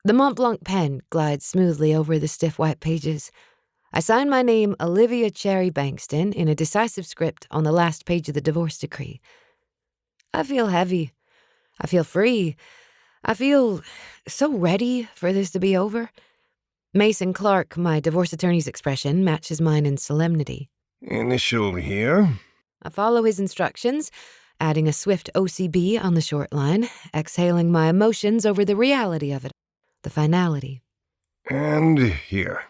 The Mont Blanc pen glides smoothly over the stiff white pages. I sign my name, Olivia Cherry Bankston, in a decisive script on the last page of the divorce decree. I feel heavy. I feel free. I feel so ready for this to be over. Mason Clark, my divorce attorney's expression, matches mine in solemnity. Initial here. I follow his instructions, adding a swift OCB on the short line, exhaling my emotions over the reality of it, the finality. And here.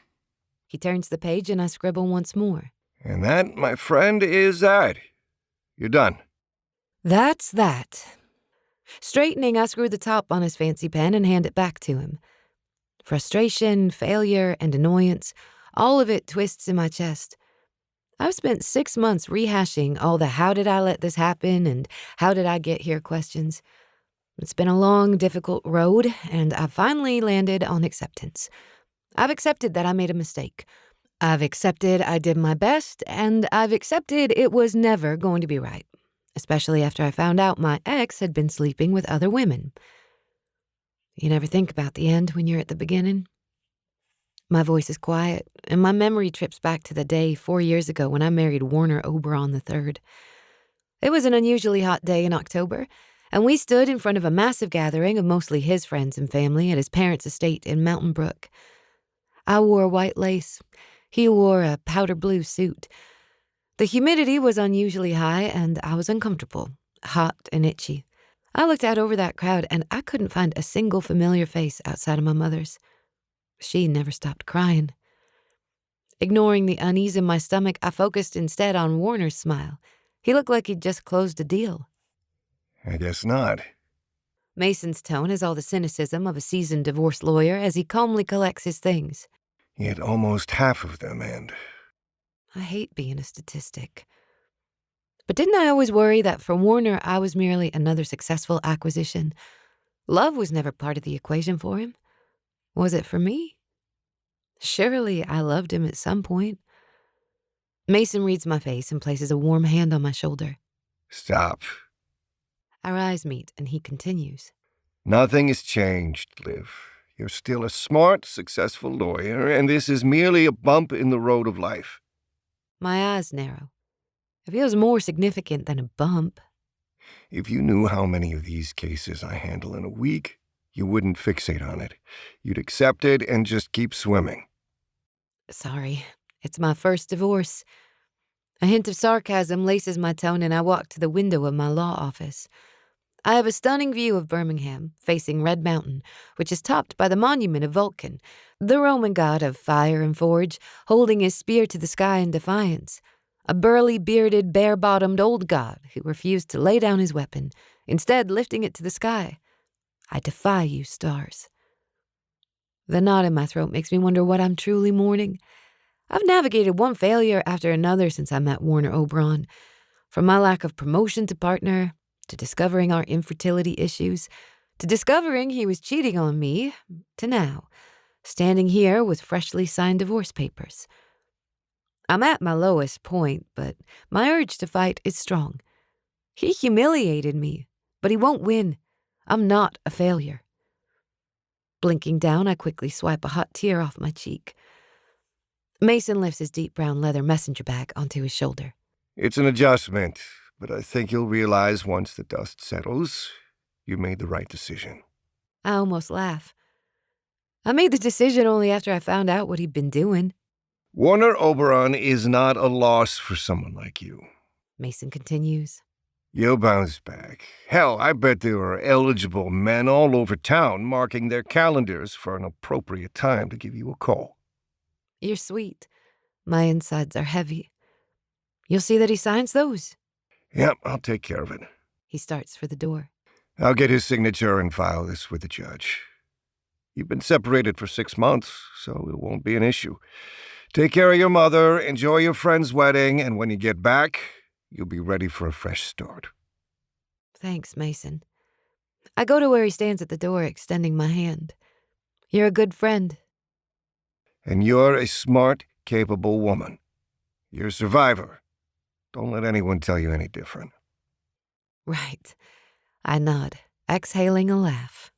He turns the page and I scribble once more. And that, my friend, is that. You're done. That's that. Straightening, I screw the top on his fancy pen and hand it back to him. Frustration, failure, and annoyance, all of it twists in my chest. I've spent 6 months rehashing all the how did I let this happen and how did I get here questions. It's been a long, difficult road, and I've finally landed on acceptance. I've accepted that I made a mistake. I've accepted I did my best, and I've accepted it was never going to be right, especially after I found out my ex had been sleeping with other women. You never think about the end when you're at the beginning. My voice is quiet, and my memory trips back to the day 4 years ago when I married Warner Oberon III. It was an unusually hot day in October, and we stood in front of a massive gathering of mostly his friends and family at his parents' estate in Mountain Brook. I wore white lace. He wore a powder blue suit. The humidity was unusually high, and I was uncomfortable, hot and itchy. I looked out over that crowd, and I couldn't find a single familiar face outside of my mother's. She never stopped crying. Ignoring the unease in my stomach, I focused instead on Warner's smile. He looked like he'd just closed a deal. I guess not. Mason's tone has all the cynicism of a seasoned divorce lawyer as he calmly collects his things. Yet almost half of them end. I hate being a statistic. But didn't I always worry that for Warner I was merely another successful acquisition? Love was never part of the equation for him. Was it for me? Surely I loved him at some point. Mason reads my face and places a warm hand on my shoulder. Stop. Our eyes meet and he continues. Nothing has changed, Liv. You're still a smart, successful lawyer, and this is merely a bump in the road of life. My eyes narrow. It feels more significant than a bump. If you knew how many of these cases I handle in a week, you wouldn't fixate on it. You'd accept it and just keep swimming. Sorry, it's my first divorce. A hint of sarcasm laces my tone and I walk to the window of my law office. I have a stunning view of Birmingham, facing Red Mountain, which is topped by the monument of Vulcan, the Roman god of fire and forge, holding his spear to the sky in defiance. A burly, bearded, bare-bottomed old god who refused to lay down his weapon, instead lifting it to the sky. I defy you, stars. The knot in my throat makes me wonder what I'm truly mourning. I've navigated one failure after another since I met Warner Oberon. From my lack of promotion to partner, to discovering our infertility issues, to discovering he was cheating on me, to now, standing here with freshly signed divorce papers. I'm at my lowest point, but my urge to fight is strong. He humiliated me, but he won't win. I'm not a failure. Blinking down, I quickly swipe a hot tear off my cheek. Mason lifts his deep brown leather messenger bag onto his shoulder. It's an adjustment, but I think you'll realize once the dust settles, you made the right decision. I almost laugh. I made the decision only after I found out what he'd been doing. Warner Oberon is not a loss for someone like you. Mason continues. You'll bounce back. Hell, I bet there are eligible men all over town marking their calendars for an appropriate time to give you a call. You're sweet. My insides are heavy. You'll see that he signs those? Yep, I'll take care of it. He starts for the door. I'll get his signature and file this with the judge. You've been separated for 6 months, so it won't be an issue. Take care of your mother, enjoy your friend's wedding, and when you get back, you'll be ready for a fresh start. Thanks, Mason. I go to where he stands at the door, extending my hand. You're a good friend. And you're a smart, capable woman. You're a survivor. Don't let anyone tell you any different. Right. I nod, exhaling a laugh.